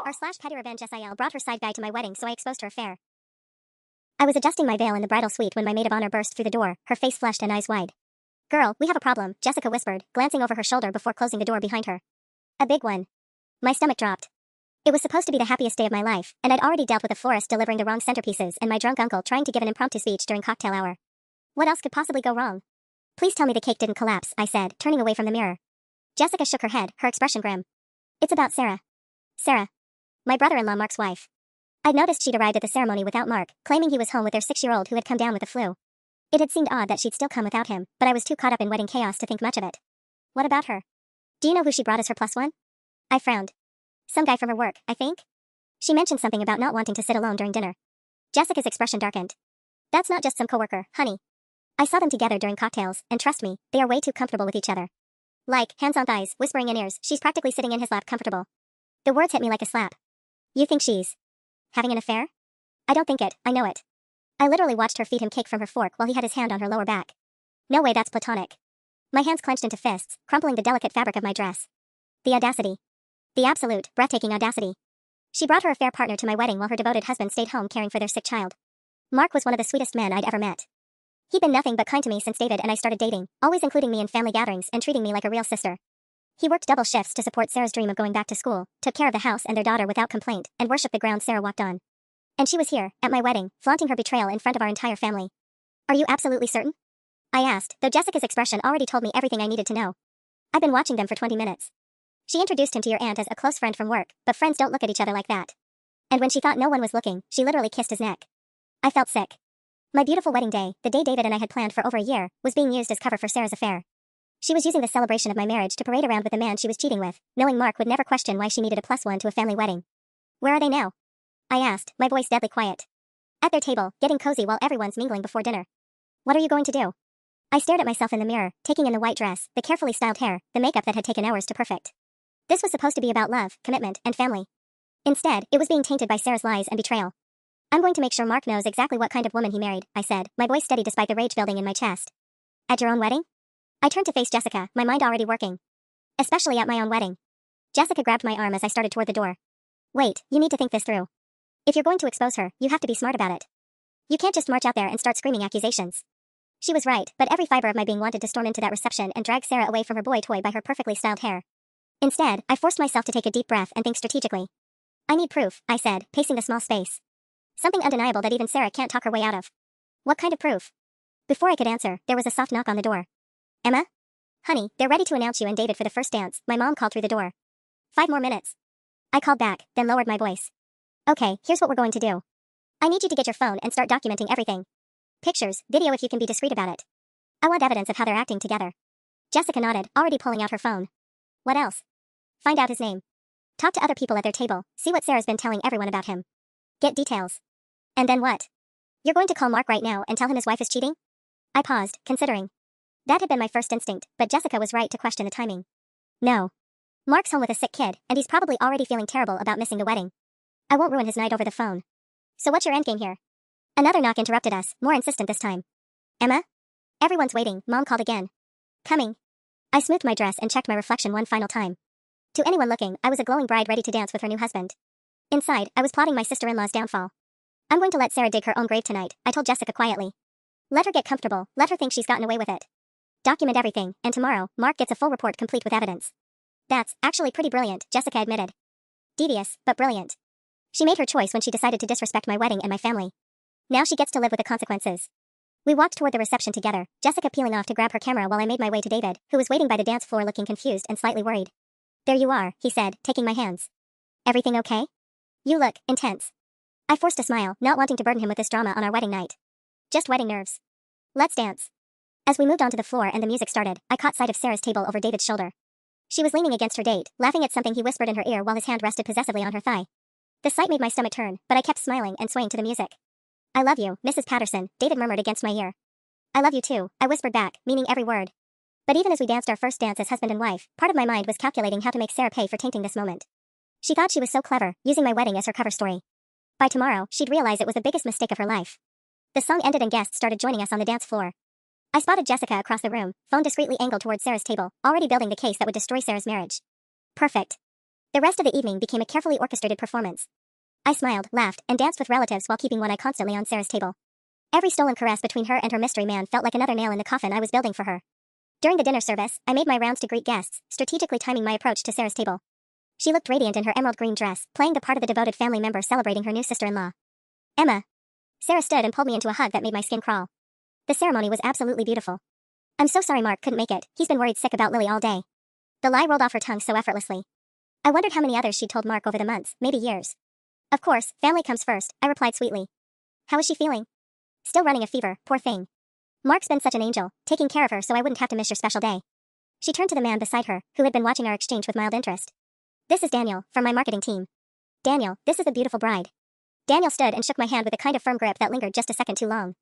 r/pettyrevenge SIL brought her side guy to my wedding, so I exposed her affair. I was adjusting my veil in the bridal suite when my maid of honor burst through the door, her face flushed and eyes wide. "Girl, we have a problem," Jessica whispered, glancing over her shoulder before closing the door behind her. "A big one." My stomach dropped. It was supposed to be the happiest day of my life, and I'd already dealt with a florist delivering the wrong centerpieces and my drunk uncle trying to give an impromptu speech during cocktail hour. What else could possibly go wrong? "Please tell me the cake didn't collapse," I said, turning away from the mirror. Jessica shook her head, her expression grim. "It's about Sarah." "Sarah?" "My brother-in-law Mark's wife." I'd noticed she'd arrived at the ceremony without Mark, claiming he was home with their 6-year-old who had come down with the flu. It had seemed odd that she'd still come without him, but I was too caught up in wedding chaos to think much of it. "What about her? Do you know who she brought as her plus one?" I frowned. "Some guy from her work, I think." She mentioned something about not wanting to sit alone during dinner. Jessica's expression darkened. "That's not just some coworker, honey. I saw them together during cocktails, and trust me, they are way too comfortable with each other. Like, hands on thighs, whispering in ears, she's practically sitting in his lap comfortable." The words hit me like a slap. "You think she's having an affair?" "I don't think it, I know it. I literally watched her feed him cake from her fork while he had his hand on her lower back. No way that's platonic." My hands clenched into fists, crumpling the delicate fabric of my dress. The audacity. The absolute, breathtaking audacity. She brought her affair partner to my wedding while her devoted husband stayed home caring for their sick child. Mark was one of the sweetest men I'd ever met. He'd been nothing but kind to me since David and I started dating, always including me in family gatherings and treating me like a real sister. He worked double shifts to support Sarah's dream of going back to school, took care of the house and their daughter without complaint, and worshipped the ground Sarah walked on. And she was here, at my wedding, flaunting her betrayal in front of our entire family. "Are you absolutely certain?" I asked, though Jessica's expression already told me everything I needed to know. "I've been watching them for 20 minutes. She introduced him to your aunt as a close friend from work, but friends don't look at each other like that. And when she thought no one was looking, she literally kissed his neck." I felt sick. My beautiful wedding day, the day David and I had planned for over a year, was being used as cover for Sarah's affair. She was using the celebration of my marriage to parade around with the man she was cheating with, knowing Mark would never question why she needed a plus one to a family wedding. "Where are they now?" I asked, my voice deadly quiet. "At their table, getting cozy while everyone's mingling before dinner." "What are you going to do?" I stared at myself in the mirror, taking in the white dress, the carefully styled hair, the makeup that had taken hours to perfect. This was supposed to be about love, commitment, and family. Instead, it was being tainted by Sarah's lies and betrayal. "I'm going to make sure Mark knows exactly what kind of woman he married," I said, my voice steady despite the rage building in my chest. "At your own wedding?" I turned to face Jessica, my mind already working. "Especially at my own wedding." Jessica grabbed my arm as I started toward the door. "Wait, you need to think this through. If you're going to expose her, you have to be smart about it. You can't just march out there and start screaming accusations." She was right, but every fiber of my being wanted to storm into that reception and drag Sarah away from her boy toy by her perfectly styled hair. Instead, I forced myself to take a deep breath and think strategically. "I need proof," I said, pacing the small space. "Something undeniable that even Sarah can't talk her way out of." "What kind of proof?" Before I could answer, there was a soft knock on the door. "Emma?" "Honey, they're ready to announce you and David for the first dance," my mom called through the door. "5 more minutes." I called back, then lowered my voice. "Okay, here's what we're going to do. I need you to get your phone and start documenting everything. Pictures, video if you can be discreet about it. I want evidence of how they're acting together." Jessica nodded, already pulling out her phone. "What else?" "Find out his name. Talk to other people at their table, see what Sarah's been telling everyone about him. Get details." "And then what?" "You're going to call Mark right now and tell him his wife is cheating?" I paused, considering. That had been my first instinct, but Jessica was right to question the timing. "No. Mark's home with a sick kid, and he's probably already feeling terrible about missing the wedding. I won't ruin his night over the phone." "So what's your endgame here?" Another knock interrupted us, more insistent this time. "Emma?" "Everyone's waiting," Mom called again. "Coming." I smoothed my dress and checked my reflection one final time. To anyone looking, I was a glowing bride ready to dance with her new husband. Inside, I was plotting my sister-in-law's downfall. "I'm going to let Sarah dig her own grave tonight," I told Jessica quietly. "Let her get comfortable, let her think she's gotten away with it. Document everything, and tomorrow, Mark gets a full report complete with evidence." "That's actually pretty brilliant," Jessica admitted. "Devious, but brilliant. She made her choice when she decided to disrespect my wedding and my family. Now she gets to live with the consequences." We walked toward the reception together, Jessica peeling off to grab her camera while I made my way to David, who was waiting by the dance floor looking confused and slightly worried. "There you are," he said, taking my hands. "Everything okay? You look intense." I forced a smile, not wanting to burden him with this drama on our wedding night. "Just wedding nerves. Let's dance." As we moved onto the floor and the music started, I caught sight of Sarah's table over David's shoulder. She was leaning against her date, laughing at something he whispered in her ear while his hand rested possessively on her thigh. The sight made my stomach turn, but I kept smiling and swaying to the music. "I love you, Mrs. Patterson," David murmured against my ear. "I love you too," I whispered back, meaning every word. But even as we danced our first dance as husband and wife, part of my mind was calculating how to make Sarah pay for tainting this moment. She thought she was so clever, using my wedding as her cover story. By tomorrow, she'd realize it was the biggest mistake of her life. The song ended and guests started joining us on the dance floor. I spotted Jessica across the room, phone discreetly angled towards Sarah's table, already building the case that would destroy Sarah's marriage. Perfect. The rest of the evening became a carefully orchestrated performance. I smiled, laughed, and danced with relatives while keeping one eye constantly on Sarah's table. Every stolen caress between her and her mystery man felt like another nail in the coffin I was building for her. During the dinner service, I made my rounds to greet guests, strategically timing my approach to Sarah's table. She looked radiant in her emerald green dress, playing the part of the devoted family member celebrating her new sister-in-law. Emma. Sarah stood and pulled me into a hug that made my skin crawl. The ceremony was absolutely beautiful. I'm so sorry Mark couldn't make it. He's been worried sick about Lily all day. The lie rolled off her tongue so effortlessly. I wondered how many others she'd told Mark over the months, maybe years. Of course, family comes first, I replied sweetly. How is she feeling? Still running a fever, poor thing. Mark's been such an angel, taking care of her so I wouldn't have to miss your special day. She turned to the man beside her, who had been watching our exchange with mild interest. This is Daniel, from my marketing team. Daniel, this is the beautiful bride. Daniel stood and shook my hand with a kind of firm grip that lingered just a second too long.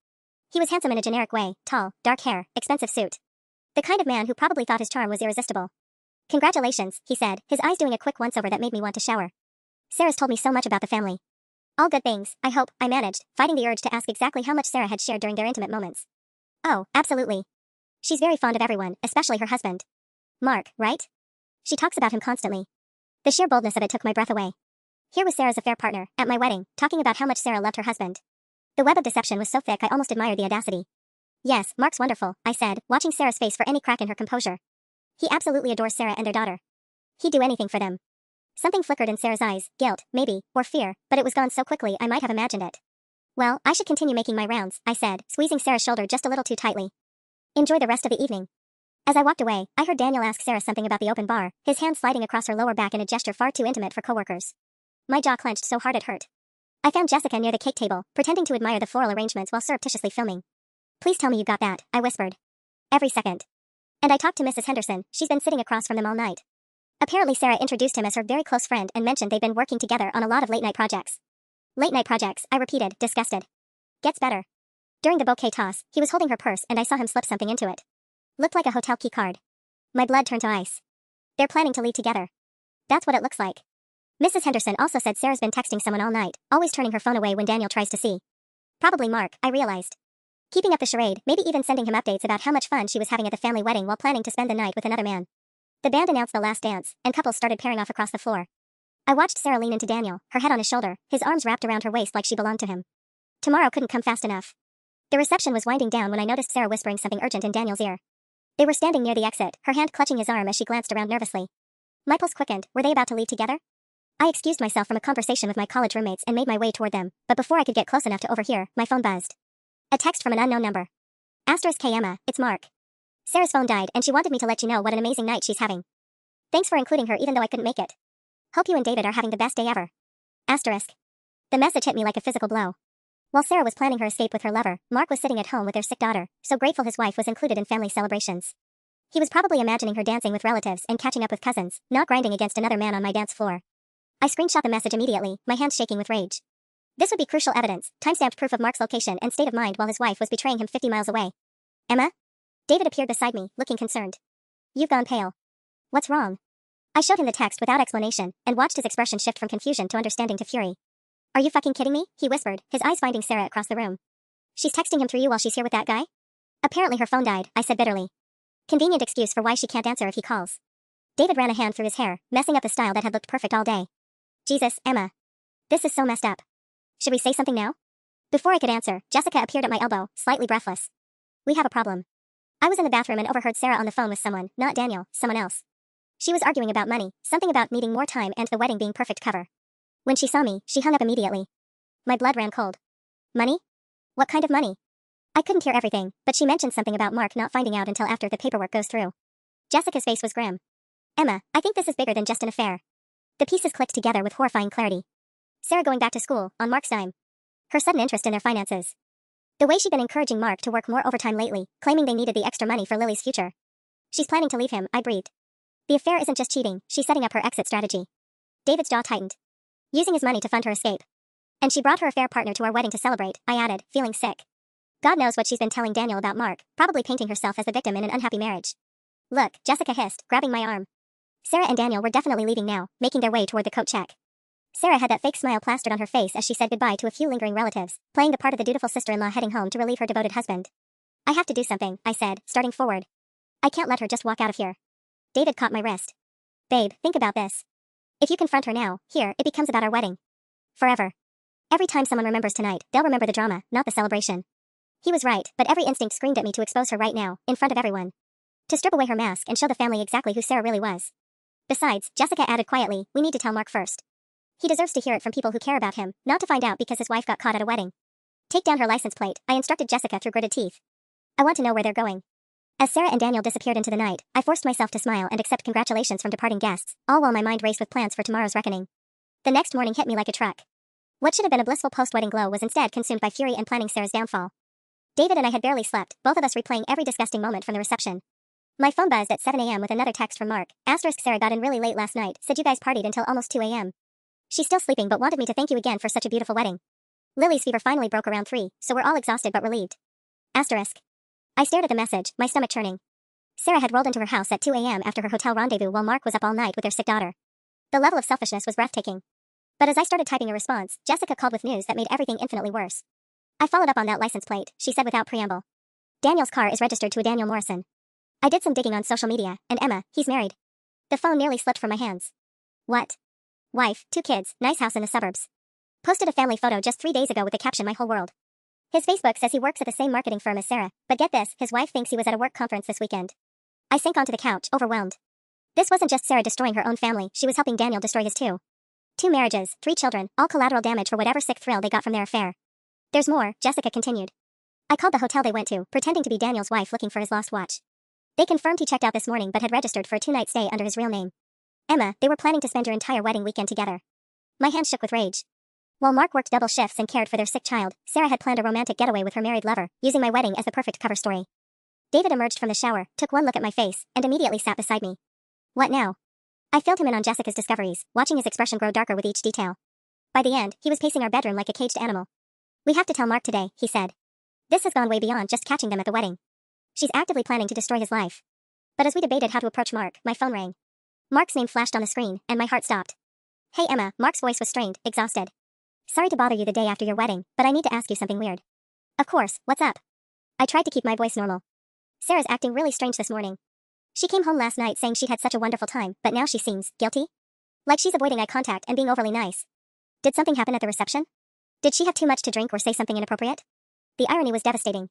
He was handsome in a generic way, tall, dark hair, expensive suit. The kind of man who probably thought his charm was irresistible. Congratulations, he said, his eyes doing a quick once-over that made me want to shower. Sarah's told me so much about the family. All good things, I hope, I managed, fighting the urge to ask exactly how much Sarah had shared during their intimate moments. Oh, absolutely. She's very fond of everyone, especially her husband. Mark, right? She talks about him constantly. The sheer boldness of it took my breath away. Here was Sarah's affair partner, at my wedding, talking about how much Sarah loved her husband. The web of deception was so thick I almost admired the audacity. Yes, Mark's wonderful, I said, watching Sarah's face for any crack in her composure. He absolutely adores Sarah and their daughter. He'd do anything for them. Something flickered in Sarah's eyes, guilt, maybe, or fear, but it was gone so quickly I might have imagined it. Well, I should continue making my rounds, I said, squeezing Sarah's shoulder just a little too tightly. Enjoy the rest of the evening. As I walked away, I heard Daniel ask Sarah something about the open bar, his hand sliding across her lower back in a gesture far too intimate for coworkers. My jaw clenched so hard it hurt. I found Jessica near the cake table, pretending to admire the floral arrangements while surreptitiously filming. Please tell me you got that, I whispered. Every second. And I talked to Mrs. Henderson, she's been sitting across from them all night. Apparently Sarah introduced him as her very close friend and mentioned they'd been working together on a lot of late-night projects. Late-night projects, I repeated, disgusted. Gets better. During the bouquet toss, he was holding her purse and I saw him slip something into it. Looked like a hotel key card. My blood turned to ice. They're planning to leave together. That's what it looks like. Mrs. Henderson also said Sarah's been texting someone all night, always turning her phone away when Daniel tries to see. Probably Mark, I realized. Keeping up the charade, maybe even sending him updates about how much fun she was having at the family wedding while planning to spend the night with another man. The band announced the last dance, and couples started pairing off across the floor. I watched Sarah lean into Daniel, her head on his shoulder, his arms wrapped around her waist like she belonged to him. Tomorrow couldn't come fast enough. The reception was winding down when I noticed Sarah whispering something urgent in Daniel's ear. They were standing near the exit, her hand clutching his arm as she glanced around nervously. My pulse quickened. Were they about to leave together? I excused myself from a conversation with my college roommates and made my way toward them, but before I could get close enough to overhear, my phone buzzed. A text from an unknown number. *K Emma, it's Mark. Sarah's phone died and she wanted me to let you know what an amazing night she's having. Thanks for including her even though I couldn't make it. Hope you and David are having the best day ever. The message hit me like a physical blow. While Sarah was planning her escape with her lover, Mark was sitting at home with their sick daughter, so grateful his wife was included in family celebrations. He was probably imagining her dancing with relatives and catching up with cousins, not grinding against another man on my dance floor. I screenshot the message immediately, my hands shaking with rage. This would be crucial evidence, timestamped proof of Mark's location and state of mind while his wife was betraying him 50 miles away. Emma? David appeared beside me, looking concerned. You've gone pale. What's wrong? I showed him the text without explanation, and watched his expression shift from confusion to understanding to fury. Are you fucking kidding me? He whispered, his eyes finding Sarah across the room. She's texting him through you while she's here with that guy? Apparently her phone died, I said bitterly. Convenient excuse for why she can't answer if he calls. David ran a hand through his hair, messing up the style that had looked perfect all day. Jesus, Emma. This is so messed up. Should we say something now? Before I could answer, Jessica appeared at my elbow, slightly breathless. We have a problem. I was in the bathroom and overheard Sarah on the phone with someone, not Daniel, someone else. She was arguing about money, something about needing more time and the wedding being perfect cover. When she saw me, she hung up immediately. My blood ran cold. Money? What kind of money? I couldn't hear everything, but she mentioned something about Mark not finding out until after the paperwork goes through. Jessica's face was grim. Emma, I think this is bigger than just an affair. The pieces clicked together with horrifying clarity. Sarah going back to school, on Mark's dime. Her sudden interest in their finances. The way she'd been encouraging Mark to work more overtime lately, claiming they needed the extra money for Lily's future. She's planning to leave him, I breathed. The affair isn't just cheating, she's setting up her exit strategy. David's jaw tightened. Using his money to fund her escape. And she brought her affair partner to our wedding to celebrate, I added, feeling sick. God knows what she's been telling Daniel about Mark, probably painting herself as the victim in an unhappy marriage. Look, Jessica hissed, grabbing my arm. Sarah and Daniel were definitely leaving now, making their way toward the coat check. Sarah had that fake smile plastered on her face as she said goodbye to a few lingering relatives, playing the part of the dutiful sister-in-law heading home to relieve her devoted husband. I have to do something, I said, starting forward. I can't let her just walk out of here. David caught my wrist. Babe, think about this. If you confront her now, here, it becomes about our wedding. Forever. Every time someone remembers tonight, they'll remember the drama, not the celebration. He was right, but every instinct screamed at me to expose her right now, in front of everyone. To strip away her mask and show the family exactly who Sarah really was. Besides, Jessica added quietly, we need to tell Mark first. He deserves to hear it from people who care about him, not to find out because his wife got caught at a wedding. Take down her license plate, I instructed Jessica through gritted teeth. I want to know where they're going. As Sarah and Daniel disappeared into the night, I forced myself to smile and accept congratulations from departing guests, all while my mind raced with plans for tomorrow's reckoning. The next morning hit me like a truck. What should have been a blissful post-wedding glow was instead consumed by fury and planning Sarah's downfall. David and I had barely slept, both of us replaying every disgusting moment from the reception. My phone buzzed at 7 a.m. with another text from Mark. Sarah got in really late last night, said you guys partied until almost 2 a.m. She's still sleeping but wanted me to thank you again for such a beautiful wedding. Lily's fever finally broke around 3, so we're all exhausted but relieved. Asterisk. I stared at the message, my stomach churning. Sarah had rolled into her house at 2 a.m. after her hotel rendezvous while Mark was up all night with their sick daughter. The level of selfishness was breathtaking. But as I started typing a response, Jessica called with news that made everything infinitely worse. I followed up on that license plate, she said without preamble. Daniel's car is registered to a Daniel Morrison. I did some digging on social media, and Emma, he's married. The phone nearly slipped from my hands. What? Wife, 2 kids, nice house in the suburbs. Posted a family photo just 3 days ago with the caption my whole world. His Facebook says he works at the same marketing firm as Sarah, but get this, his wife thinks he was at a work conference this weekend. I sank onto the couch, overwhelmed. This wasn't just Sarah destroying her own family, she was helping Daniel destroy his too. 2 marriages, 3 children, all collateral damage for whatever sick thrill they got from their affair. There's more, Jessica continued. I called the hotel they went to, pretending to be Daniel's wife looking for his lost watch. They confirmed he checked out this morning but had registered for a 2-night stay under his real name. Emma, they were planning to spend your entire wedding weekend together. My hands shook with rage. While Mark worked double shifts and cared for their sick child, Sarah had planned a romantic getaway with her married lover, using my wedding as the perfect cover story. David emerged from the shower, took one look at my face, and immediately sat beside me. What now? I filled him in on Jessica's discoveries, watching his expression grow darker with each detail. By the end, he was pacing our bedroom like a caged animal. We have to tell Mark today, he said. This has gone way beyond just catching them at the wedding. She's actively planning to destroy his life. But as we debated how to approach Mark, my phone rang. Mark's name flashed on the screen, and my heart stopped. Hey Emma, Mark's voice was strained, exhausted. Sorry to bother you the day after your wedding, but I need to ask you something weird. Of course, what's up? I tried to keep my voice normal. Sarah's acting really strange this morning. She came home last night saying she'd had such a wonderful time, but now she seems guilty? Like she's avoiding eye contact and being overly nice. Did something happen at the reception? Did she have too much to drink or say something inappropriate? The irony was devastating.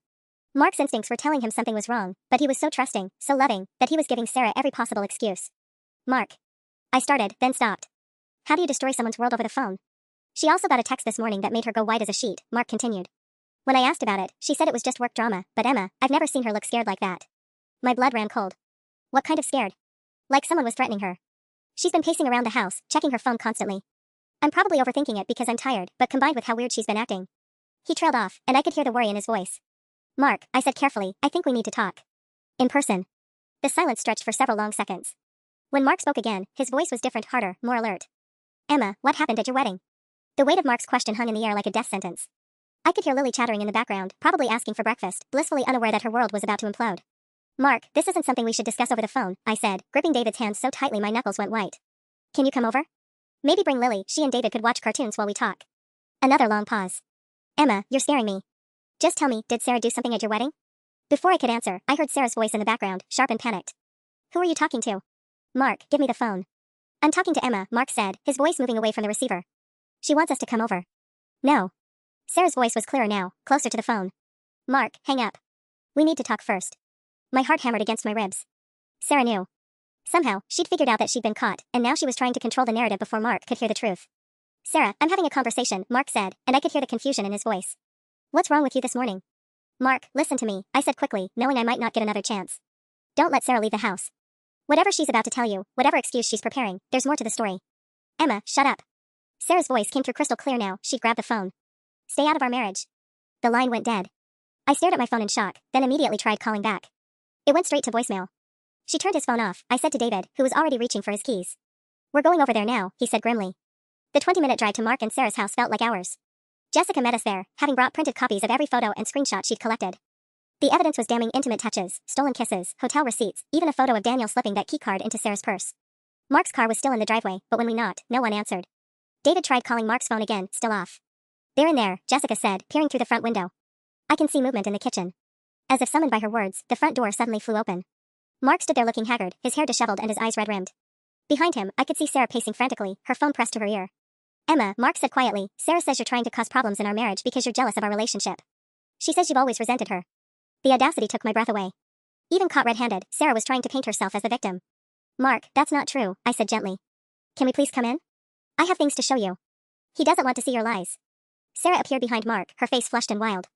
Mark's instincts were telling him something was wrong, but he was so trusting, so loving, that he was giving Sarah every possible excuse. Mark. I started, then stopped. How do you destroy someone's world over the phone? She also got a text this morning that made her go white as a sheet, Mark continued. When I asked about it, she said it was just work drama, but Emma, I've never seen her look scared like that. My blood ran cold. What kind of scared? Like someone was threatening her. She's been pacing around the house, checking her phone constantly. I'm probably overthinking it because I'm tired, but combined with how weird she's been acting. He trailed off, and I could hear the worry in his voice. Mark, I said carefully, I think we need to talk. In person. The silence stretched for several long seconds. When Mark spoke again, his voice was different, harder, more alert. Emma, what happened at your wedding? The weight of Mark's question hung in the air like a death sentence. I could hear Lily chattering in the background, probably asking for breakfast, blissfully unaware that her world was about to implode. Mark, this isn't something we should discuss over the phone, I said, gripping David's hand so tightly my knuckles went white. Can you come over? Maybe bring Lily, she and David could watch cartoons while we talk. Another long pause. Emma, you're scaring me. Just tell me, did Sarah do something at your wedding? Before I could answer, I heard Sarah's voice in the background, sharp and panicked. Who are you talking to? Mark, give me the phone. I'm talking to Emma, Mark said, his voice moving away from the receiver. She wants us to come over. No. Sarah's voice was clearer now, closer to the phone. Mark, hang up. We need to talk first. My heart hammered against my ribs. Sarah knew. Somehow, she'd figured out that she'd been caught, and now she was trying to control the narrative before Mark could hear the truth. Sarah, I'm having a conversation, Mark said, and I could hear the confusion in his voice. What's wrong with you this morning? Mark, listen to me, I said quickly, knowing I might not get another chance. Don't let Sarah leave the house. Whatever she's about to tell you, whatever excuse she's preparing, there's more to the story. Emma, shut up. Sarah's voice came through crystal clear now, she grabbed the phone. Stay out of our marriage. The line went dead. I stared at my phone in shock, then immediately tried calling back. It went straight to voicemail. She turned his phone off, I said to David, who was already reaching for his keys. We're going over there now, he said grimly. The 20-minute drive to Mark and Sarah's house felt like hours. Jessica met us there, having brought printed copies of every photo and screenshot she'd collected. The evidence was damning: intimate touches, stolen kisses, hotel receipts, even a photo of Daniel slipping that keycard into Sarah's purse. Mark's car was still in the driveway, but when we knocked, no one answered. David tried calling Mark's phone again, still off. They're in there, Jessica said, peering through the front window. I can see movement in the kitchen. As if summoned by her words, the front door suddenly flew open. Mark stood there looking haggard, his hair disheveled and his eyes red-rimmed. Behind him, I could see Sarah pacing frantically, her phone pressed to her ear. Emma, Mark said quietly, Sarah says you're trying to cause problems in our marriage because you're jealous of our relationship. She says you've always resented her. The audacity took my breath away. Even caught red-handed, Sarah was trying to paint herself as the victim. Mark, that's not true, I said gently. Can we please come in? I have things to show you. He doesn't want to see your lies. Sarah appeared behind Mark, her face flushed and wild.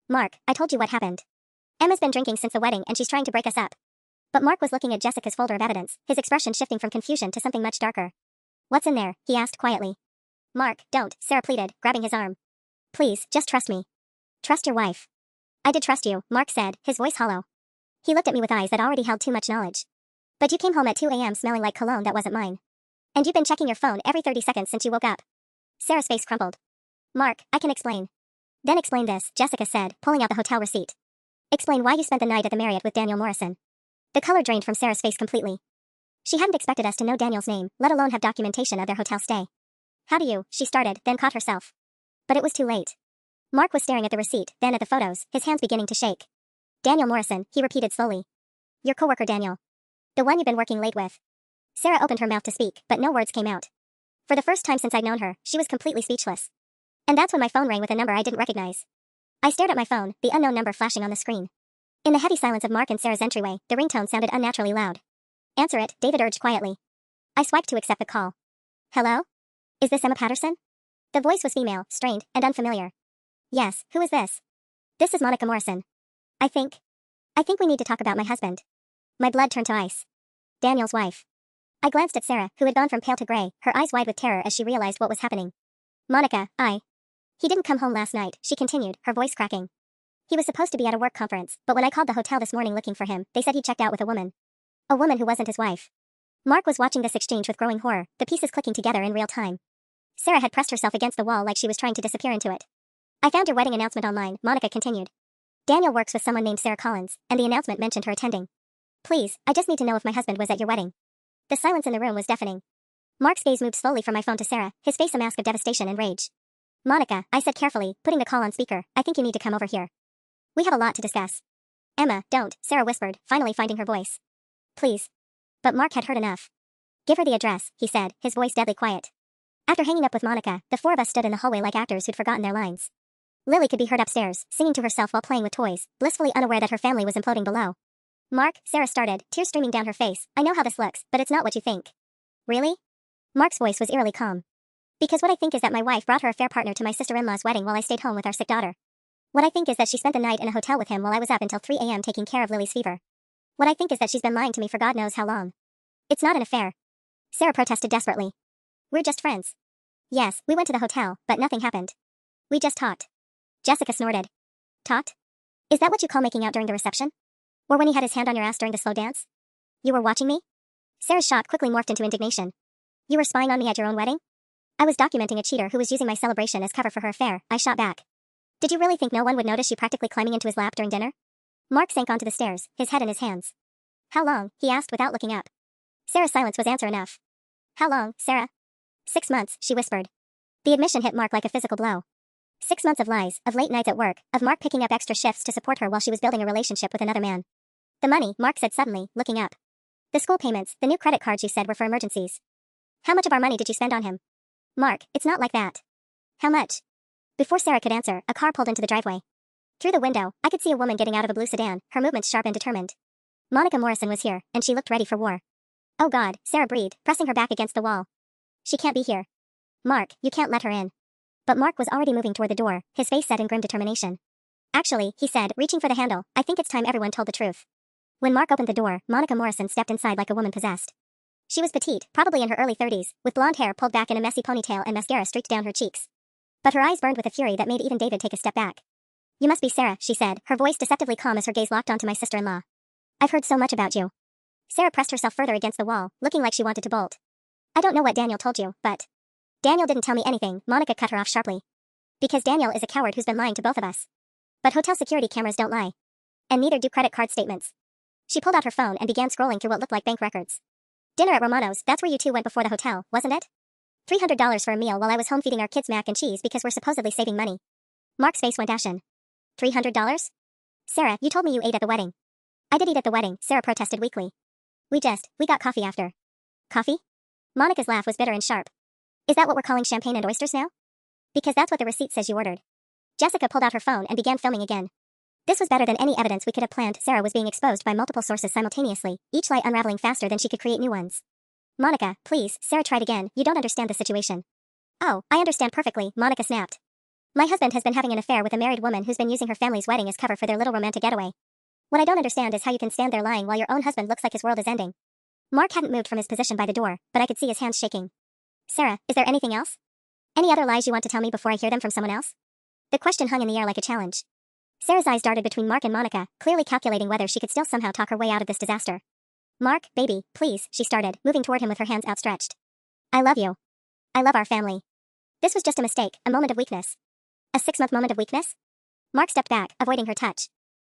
Mark, I told you what happened. Emma's been drinking since the wedding and she's trying to break us up. But Mark was looking at Jessica's folder of evidence, his expression shifting from confusion to something much darker. What's in there? He asked quietly. Mark, don't, Sarah pleaded, grabbing his arm. Please, just trust me. Trust your wife. I did trust you, Mark said, his voice hollow. He looked at me with eyes that already held too much knowledge. But you came home at 2 a.m. smelling like cologne that wasn't mine. And you've been checking your phone every 30 seconds since you woke up. Sarah's face crumpled. Mark, I can explain. Then explain this, Jessica said, pulling out the hotel receipt. Explain why you spent the night at the Marriott with Daniel Morrison. The color drained from Sarah's face completely. She hadn't expected us to know Daniel's name, let alone have documentation of their hotel stay. How do you, she started, then caught herself. But it was too late. Mark was staring at the receipt, then at the photos, his hands beginning to shake. Daniel Morrison, he repeated slowly. Your coworker Daniel. The one you've been working late with. Sarah opened her mouth to speak, but no words came out. For the first time since I'd known her, she was completely speechless. And that's when my phone rang with a number I didn't recognize. I stared at my phone, the unknown number flashing on the screen. In the heavy silence of Mark and Sarah's entryway, the ringtone sounded unnaturally loud. Answer it, David urged quietly. I swiped to accept the call. Hello? Is this Emma Patterson? The voice was female, strained, and unfamiliar. Yes, who is this? This is Monica Morrison. I think we need to talk about my husband. My blood turned to ice. Daniel's wife. I glanced at Sarah, who had gone from pale to gray, her eyes wide with terror as she realized what was happening. Monica, He didn't come home last night, she continued, her voice cracking. He was supposed to be at a work conference, but when I called the hotel this morning looking for him, they said he'd checked out with a woman. A woman who wasn't his wife. Mark was watching this exchange with growing horror, the pieces clicking together in real time. Sarah had pressed herself against the wall like she was trying to disappear into it. I found your wedding announcement online, Monica continued. Daniel works with someone named Sarah Collins, and the announcement mentioned her attending. Please, I just need to know if my husband was at your wedding. The silence in the room was deafening. Mark's gaze moved slowly from my phone to Sarah, his face a mask of devastation and rage. Monica, I said carefully, putting the call on speaker, I think you need to come over here. We have a lot to discuss. Emma, don't, Sarah whispered, finally finding her voice. Please. But Mark had heard enough. Give her the address, he said, his voice deadly quiet. After hanging up with Monica, the four of us stood in the hallway like actors who'd forgotten their lines. Lily could be heard upstairs, singing to herself while playing with toys, blissfully unaware that her family was imploding below. Mark, Sarah started, tears streaming down her face, I know how this looks, but it's not what you think. Really? Mark's voice was eerily calm. Because what I think is that my wife brought her affair partner to my sister-in-law's wedding while I stayed home with our sick daughter. What I think is that she spent the night in a hotel with him while I was up until 3 a.m. taking care of Lily's fever. What I think is that she's been lying to me for God knows how long. It's not an affair. Sarah protested desperately. We're just friends. Yes, we went to the hotel, but nothing happened. We just talked. Jessica snorted. Talked? Is that what you call making out during the reception? Or when he had his hand on your ass during the slow dance? You were watching me? Sarah's shock quickly morphed into indignation. You were spying on me at your own wedding? I was documenting a cheater who was using my celebration as cover for her affair, I shot back. Did you really think no one would notice you practically climbing into his lap during dinner? Mark sank onto the stairs, his head in his hands. How long? He asked without looking up. Sarah's silence was answer enough. How long, Sarah? 6 months, she whispered. The admission hit Mark like a physical blow. 6 months of lies, of late nights at work, of Mark picking up extra shifts to support her while she was building a relationship with another man. The money, Mark said suddenly, looking up. The school payments, the new credit cards you said were for emergencies. How much of our money did you spend on him? Mark, it's not like that. How much? Before Sarah could answer, a car pulled into the driveway. Through the window, I could see a woman getting out of a blue sedan, her movements sharp and determined. Monica Morrison was here, and she looked ready for war. Oh God, Sarah breathed, pressing her back against the wall. She can't be here. Mark, you can't let her in. But Mark was already moving toward the door, his face set in grim determination. Actually, he said, reaching for the handle, I think it's time everyone told the truth. When Mark opened the door, Monica Morrison stepped inside like a woman possessed. She was petite, probably in her early 30s, with blonde hair pulled back in a messy ponytail and mascara streaked down her cheeks. But her eyes burned with a fury that made even David take a step back. You must be Sarah, she said, her voice deceptively calm as her gaze locked onto my sister-in-law. I've heard so much about you. Sarah pressed herself further against the wall, looking like she wanted to bolt. I don't know what Daniel told you, but... Daniel didn't tell me anything, Monica cut her off sharply. Because Daniel is a coward who's been lying to both of us. But hotel security cameras don't lie. And neither do credit card statements. She pulled out her phone and began scrolling through what looked like bank records. Dinner at Romano's, that's where you two went before the hotel, wasn't it? $300 for a meal while I was home feeding our kids mac and cheese because we're supposedly saving money. Mark's face went ashen. $300? Sarah, you told me you ate at the wedding. I did eat at the wedding, Sarah protested weakly. We got coffee after. Coffee? Monica's laugh was bitter and sharp. Is that what we're calling champagne and oysters now? Because that's what the receipt says you ordered. Jessica pulled out her phone and began filming again. This was better than any evidence we could have planned. Sarah was being exposed by multiple sources simultaneously, each lie unraveling faster than she could create new ones. Monica, please, Sarah tried again, you don't understand the situation. Oh, I understand perfectly, Monica snapped. My husband has been having an affair with a married woman who's been using her family's wedding as cover for their little romantic getaway. What I don't understand is how you can stand there lying while your own husband looks like his world is ending. Mark hadn't moved from his position by the door, but I could see his hands shaking. Sarah, is there anything else? Any other lies you want to tell me before I hear them from someone else? The question hung in the air like a challenge. Sarah's eyes darted between Mark and Monica, clearly calculating whether she could still somehow talk her way out of this disaster. Mark, baby, please, she started, moving toward him with her hands outstretched. I love you. I love our family. This was just a mistake, a moment of weakness. A 6-month moment of weakness? Mark stepped back, avoiding her touch.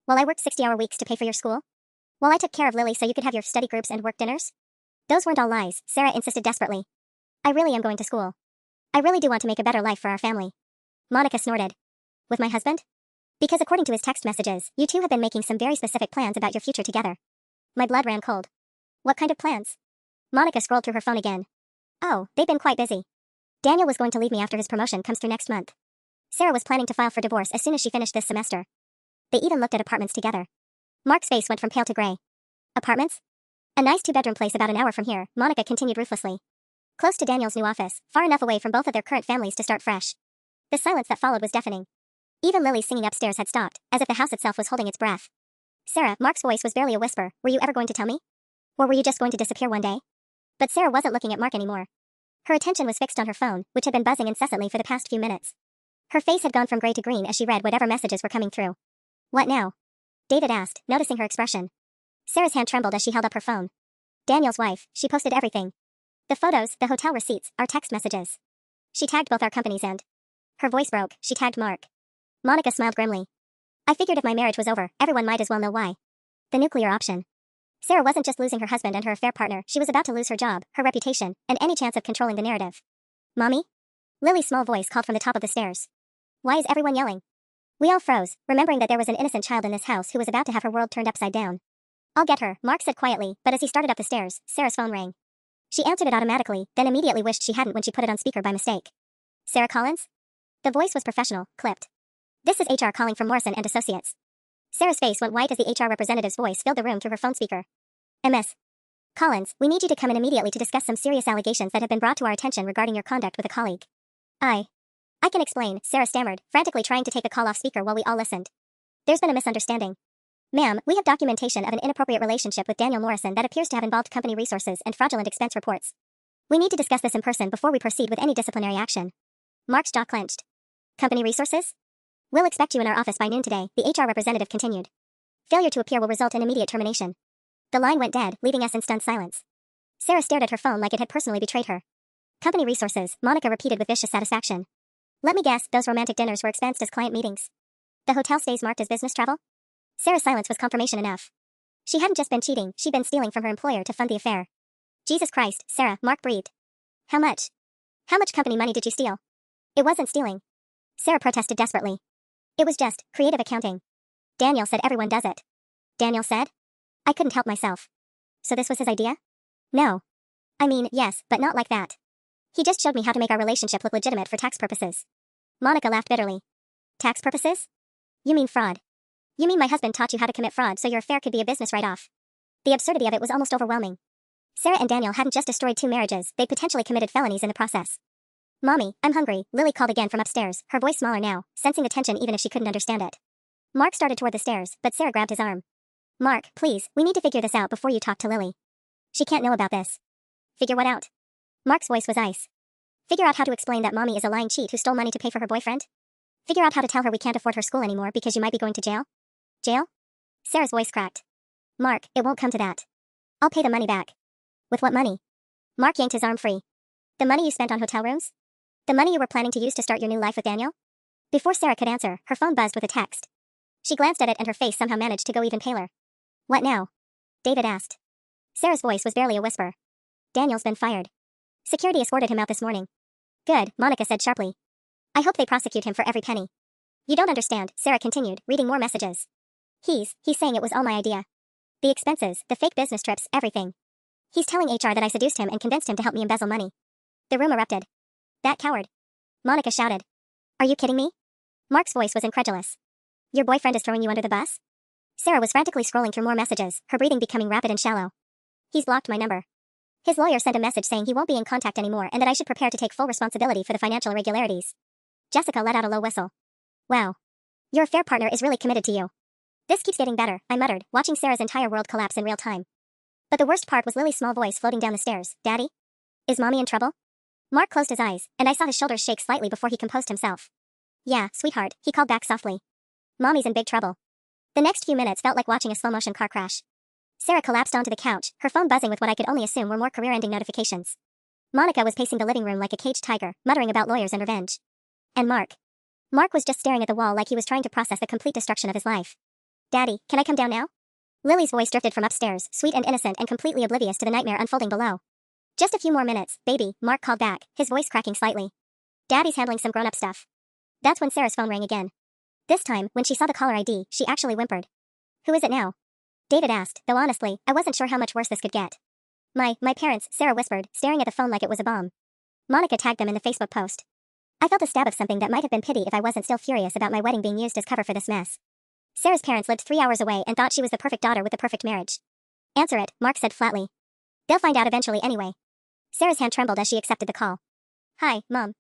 While I worked 60-hour weeks to pay for your school? While I took care of Lily so you could have your study groups and work dinners? Those weren't all lies, Sarah insisted desperately. I really am going to school. I really do want to make a better life for our family. Monica snorted. With my husband? Because according to his text messages, you two have been making some very specific plans about your future together. My blood ran cold. What kind of plans? Monica scrolled through her phone again. Oh, they've been quite busy. Daniel was going to leave me after his promotion comes through next month. Sarah was planning to file for divorce as soon as she finished this semester. They even looked at apartments together. Mark's face went from pale to gray. Apartments? A nice 2-bedroom place about an hour from here, Monica continued ruthlessly. Close to Daniel's new office, far enough away from both of their current families to start fresh. The silence that followed was deafening. Even Lily's singing upstairs had stopped, as if the house itself was holding its breath. Sarah, Mark's voice was barely a whisper, were you ever going to tell me? Or were you just going to disappear one day? But Sarah wasn't looking at Mark anymore. Her attention was fixed on her phone, which had been buzzing incessantly for the past few minutes. Her face had gone from gray to green as she read whatever messages were coming through. What now? David asked, noticing her expression. Sarah's hand trembled as she held up her phone. Daniel's wife, she posted everything. The photos, the hotel receipts, our text messages. She tagged both our companies and... Her voice broke, she tagged Mark. Monica smiled grimly. I figured if my marriage was over, everyone might as well know why. The nuclear option. Sarah wasn't just losing her husband and her affair partner, she was about to lose her job, her reputation, and any chance of controlling the narrative. Mommy? Lily's small voice called from the top of the stairs. Why is everyone yelling? We all froze, remembering that there was an innocent child in this house who was about to have her world turned upside down. I'll get her, Mark said quietly, but as he started up the stairs, Sarah's phone rang. She answered it automatically, then immediately wished she hadn't when she put it on speaker by mistake. Sarah Collins? The voice was professional, clipped. This is HR calling from Morrison and Associates. Sarah's face went white as the HR representative's voice filled the room through her phone speaker. Ms. Collins, we need you to come in immediately to discuss some serious allegations that have been brought to our attention regarding your conduct with a colleague. I can explain, Sarah stammered, frantically trying to take the call off speaker while we all listened. There's been a misunderstanding. Ma'am, we have documentation of an inappropriate relationship with Daniel Morrison that appears to have involved company resources and fraudulent expense reports. We need to discuss this in person before we proceed with any disciplinary action. Mark's jaw clenched. Company resources? We'll expect you in our office by noon today, the HR representative continued. Failure to appear will result in immediate termination. The line went dead, leaving us in stunned silence. Sarah stared at her phone like it had personally betrayed her. Company resources, Monica repeated with vicious satisfaction. Let me guess, those romantic dinners were expensed as client meetings. The hotel stays marked as business travel? Sarah's silence was confirmation enough. She hadn't just been cheating, she'd been stealing from her employer to fund the affair. Jesus Christ, Sarah, Mark breathed. How much? How much company money did you steal? It wasn't stealing. Sarah protested desperately. It was just creative accounting. Daniel said everyone does it. Daniel said? I couldn't help myself. So this was his idea? No. I mean, yes, but not like that. He just showed me how to make our relationship look legitimate for tax purposes. Monica laughed bitterly. Tax purposes? You mean fraud. You mean my husband taught you how to commit fraud so your affair could be a business write-off. The absurdity of it was almost overwhelming. Sarah and Daniel hadn't just destroyed 2 marriages, they'd potentially committed felonies in the process. Mommy, I'm hungry, Lily called again from upstairs, her voice smaller now, sensing the tension even if she couldn't understand it. Mark started toward the stairs, but Sarah grabbed his arm. Mark, please, we need to figure this out before you talk to Lily. She can't know about this. Figure what out? Mark's voice was ice. Figure out how to explain that Mommy is a lying cheat who stole money to pay for her boyfriend? Figure out how to tell her we can't afford her school anymore because you might be going to jail? Jail? Sarah's voice cracked. Mark, it won't come to that. I'll pay the money back. With what money? Mark yanked his arm free. The money you spent on hotel rooms? The money you were planning to use to start your new life with Daniel? Before Sarah could answer, her phone buzzed with a text. She glanced at it and her face somehow managed to go even paler. What now? David asked. Sarah's voice was barely a whisper. Daniel's been fired. Security escorted him out this morning. Good, Monica said sharply. I hope they prosecute him for every penny. You don't understand, Sarah continued, reading more messages. He's saying it was all my idea. The expenses, the fake business trips, everything. He's telling HR that I seduced him and convinced him to help me embezzle money. The room erupted. That coward. Monica shouted. Are you kidding me? Mark's voice was incredulous. Your boyfriend is throwing you under the bus? Sarah was frantically scrolling through more messages, her breathing becoming rapid and shallow. He's blocked my number. His lawyer sent a message saying he won't be in contact anymore and that I should prepare to take full responsibility for the financial irregularities. Jessica let out a low whistle. Wow. Your affair partner is really committed to you. This keeps getting better, I muttered, watching Sarah's entire world collapse in real time. But the worst part was Lily's small voice floating down the stairs. Daddy? Is Mommy in trouble? Mark closed his eyes, and I saw his shoulders shake slightly before he composed himself. Yeah, sweetheart, he called back softly. Mommy's in big trouble. The next few minutes felt like watching a slow-motion car crash. Sarah collapsed onto the couch, her phone buzzing with what I could only assume were more career-ending notifications. Monica was pacing the living room like a caged tiger, muttering about lawyers and revenge. And Mark. Mark was just staring at the wall like he was trying to process the complete destruction of his life. Daddy, can I come down now? Lily's voice drifted from upstairs, sweet and innocent and completely oblivious to the nightmare unfolding below. Just a few more minutes, baby, Mark called back, his voice cracking slightly. Daddy's handling some grown-up stuff. That's when Sarah's phone rang again. This time, when she saw the caller ID, she actually whimpered. Who is it now? David asked, though honestly, I wasn't sure how much worse this could get. My parents, Sarah whispered, staring at the phone like it was a bomb. Monica tagged them in the Facebook post. I felt a stab of something that might have been pity if I wasn't still furious about my wedding being used as cover for this mess. Sarah's parents lived 3 hours away and thought she was the perfect daughter with the perfect marriage. Answer it, Mark said flatly. They'll find out eventually anyway. Sarah's hand trembled as she accepted the call. Hi, Mom.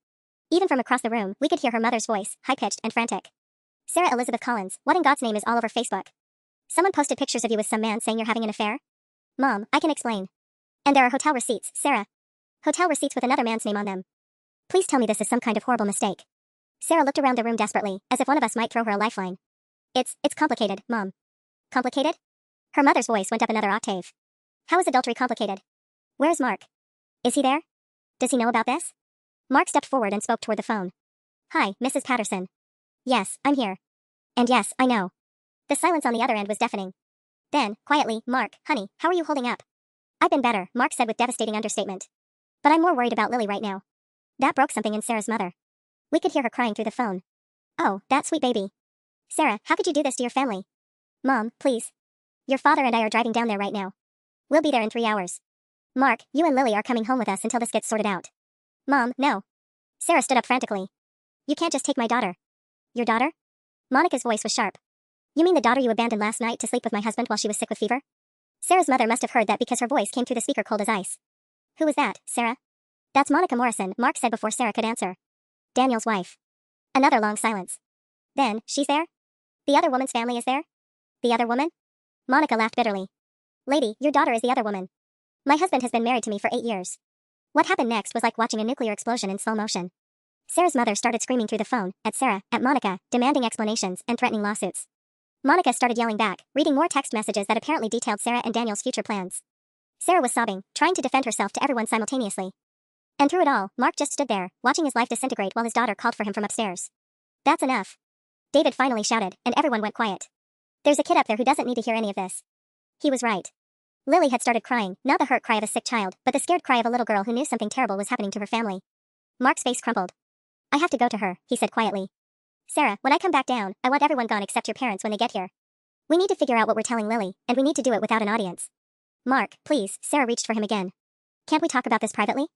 Even from across the room, we could hear her mother's voice, high-pitched and frantic. Sarah Elizabeth Collins, what in God's name is all over Facebook? Someone posted pictures of you with some man saying you're having an affair? Mom, I can explain. And there are hotel receipts, Sarah. Hotel receipts with another man's name on them. Please tell me this is some kind of horrible mistake. Sarah looked around the room desperately, as if one of us might throw her a lifeline. It's complicated, Mom. Complicated? Her mother's voice went up another octave. How is adultery complicated? Where's Mark? Is he there? Does he know about this? Mark stepped forward and spoke toward the phone. Hi, Mrs. Patterson. Yes, I'm here. And yes, I know. The silence on the other end was deafening. Then, quietly, Mark, honey, how are you holding up? I've been better, Mark said with devastating understatement. But I'm more worried about Lily right now. That broke something in Sarah's mother. We could hear her crying through the phone. Oh, that sweet baby. Sarah, how could you do this to your family? Mom, please. Your father and I are driving down there right now. We'll be there in 3 hours. Mark, you and Lily are coming home with us until this gets sorted out. Mom, no. Sarah stood up frantically. You can't just take my daughter. Your daughter? Monica's voice was sharp. You mean the daughter you abandoned last night to sleep with my husband while she was sick with fever? Sarah's mother must have heard that because her voice came through the speaker cold as ice. Who was that, Sarah? That's Monica Morrison, Mark said before Sarah could answer. Daniel's wife. Another long silence. Then, she's there? The other woman's family is there? The other woman? Monica laughed bitterly. Lady, your daughter is the other woman. My husband has been married to me for 8 years. What happened next was like watching a nuclear explosion in slow motion. Sarah's mother started screaming through the phone, at Sarah, at Monica, demanding explanations and threatening lawsuits. Monica started yelling back, reading more text messages that apparently detailed Sarah and Daniel's future plans. Sarah was sobbing, trying to defend herself to everyone simultaneously. And through it all, Mark just stood there, watching his life disintegrate while his daughter called for him from upstairs. That's enough. David finally shouted, and everyone went quiet. There's a kid up there who doesn't need to hear any of this. He was right. Lily had started crying, not the hurt cry of a sick child, but the scared cry of a little girl who knew something terrible was happening to her family. Mark's face crumpled. I have to go to her, he said quietly. Sarah, when I come back down, I want everyone gone except your parents when they get here. We need to figure out what we're telling Lily, and we need to do it without an audience. Mark, please, Sarah reached for him again. Can't we talk about this privately?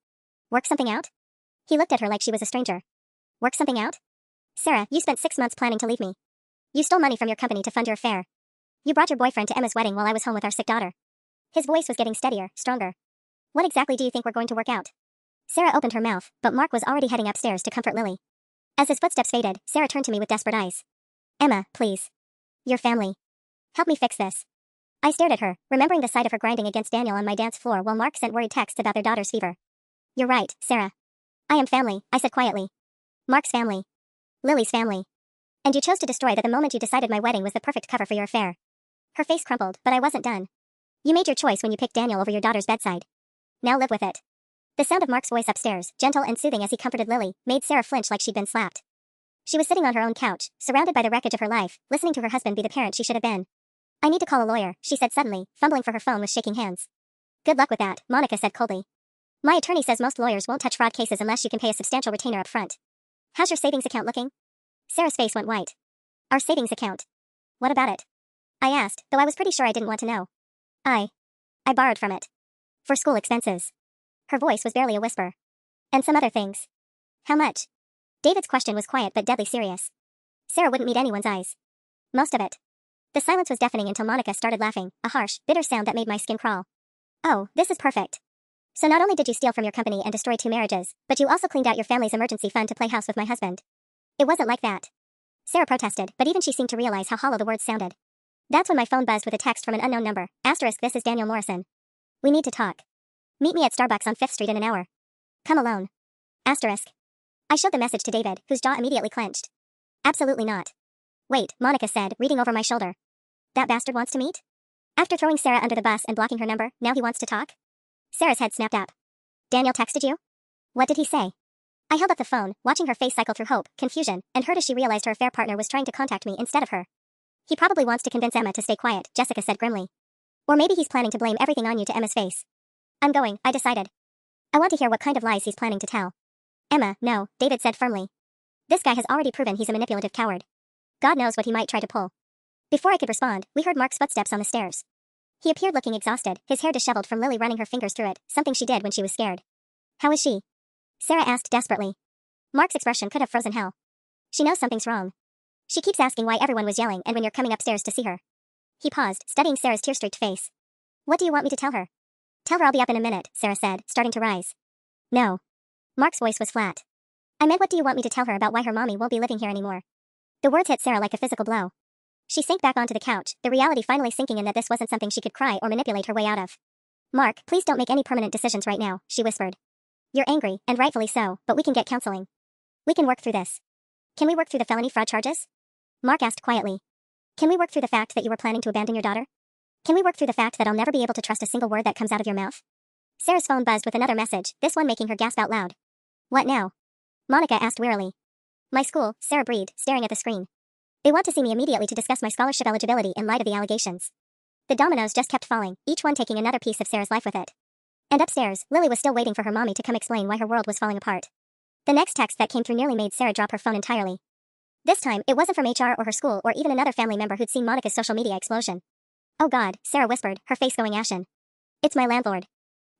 Work something out? He looked at her like she was a stranger. Work something out? Sarah, you spent 6 months planning to leave me. You stole money from your company to fund your affair. You brought your boyfriend to Emma's wedding while I was home with our sick daughter. His voice was getting steadier, stronger. What exactly do you think we're going to work out? Sarah opened her mouth, but Mark was already heading upstairs to comfort Lily. As his footsteps faded, Sarah turned to me with desperate eyes. Emma, please. Your family. Help me fix this. I stared at her, remembering the sight of her grinding against Daniel on my dance floor while Mark sent worried texts about their daughter's fever. You're right, Sarah. I am family, I said quietly. Mark's family. Lily's family. And you chose to destroy that the moment you decided my wedding was the perfect cover for your affair. Her face crumpled, but I wasn't done. You made your choice when you picked Daniel over your daughter's bedside. Now live with it. The sound of Mark's voice upstairs, gentle and soothing as he comforted Lily, made Sarah flinch like she'd been slapped. She was sitting on her own couch, surrounded by the wreckage of her life, listening to her husband be the parent she should have been. I need to call a lawyer, she said suddenly, fumbling for her phone with shaking hands. Good luck with that, Monica said coldly. My attorney says most lawyers won't touch fraud cases unless you can pay a substantial retainer up front. How's your savings account looking? Sarah's face went white. Our savings account. What about it? I asked, though I was pretty sure I didn't want to know. I borrowed from it. For school expenses. Her voice was barely a whisper. And some other things. How much? David's question was quiet but deadly serious. Sarah wouldn't meet anyone's eyes. Most of it. The silence was deafening until Monica started laughing, a harsh, bitter sound that made my skin crawl. Oh, this is perfect. So not only did you steal from your company and destroy 2 marriages, but you also cleaned out your family's emergency fund to play house with my husband. It wasn't like that. Sarah protested, but even she seemed to realize how hollow the words sounded. That's when my phone buzzed with a text from an unknown number. Asterisk, this is Daniel Morrison. We need to talk. Meet me at Starbucks on 5th Street in an hour. Come alone. Asterisk. I showed the message to David, whose jaw immediately clenched. Absolutely not. Wait, Monica said, reading over my shoulder. That bastard wants to meet? After throwing Sarah under the bus and blocking her number, now he wants to talk? Sarah's head snapped up. Daniel texted you? What did he say? I held up the phone, watching her face cycle through hope, confusion, and hurt as she realized her affair partner was trying to contact me instead of her. He probably wants to convince Emma to stay quiet, Jessica said grimly. Or maybe he's planning to blame everything on you to Emma's face. I'm going, I decided. I want to hear what kind of lies he's planning to tell. Emma, no, David said firmly. This guy has already proven he's a manipulative coward. God knows what he might try to pull. Before I could respond, we heard Mark's footsteps on the stairs. He appeared looking exhausted, his hair disheveled from Lily running her fingers through it, something she did when she was scared. How is she? Sarah asked desperately. Mark's expression could have frozen hell. She knows something's wrong. She keeps asking why everyone was yelling and when you're coming upstairs to see her. He paused, studying Sarah's tear-streaked face. What do you want me to tell her? Tell her I'll be up in a minute, Sarah said, starting to rise. No. Mark's voice was flat. I meant, what do you want me to tell her about why her mommy won't be living here anymore? The words hit Sarah like a physical blow. She sank back onto the couch, the reality finally sinking in that this wasn't something she could cry or manipulate her way out of. Mark, please don't make any permanent decisions right now, she whispered. You're angry, and rightfully so, but we can get counseling. We can work through this. Can we work through the felony fraud charges? Mark asked quietly. Can we work through the fact that you were planning to abandon your daughter? Can we work through the fact that I'll never be able to trust a single word that comes out of your mouth? Sarah's phone buzzed with another message, this one making her gasp out loud. What now? Monica asked wearily. My school, Sarah breathed, staring at the screen. They want to see me immediately to discuss my scholarship eligibility in light of the allegations. The dominoes just kept falling, each one taking another piece of Sarah's life with it. And upstairs, Lily was still waiting for her mommy to come explain why her world was falling apart. The next text that came through nearly made Sarah drop her phone entirely. This time, it wasn't from HR or her school or even another family member who'd seen Monica's social media explosion. Oh God, Sarah whispered, her face going ashen. It's my landlord.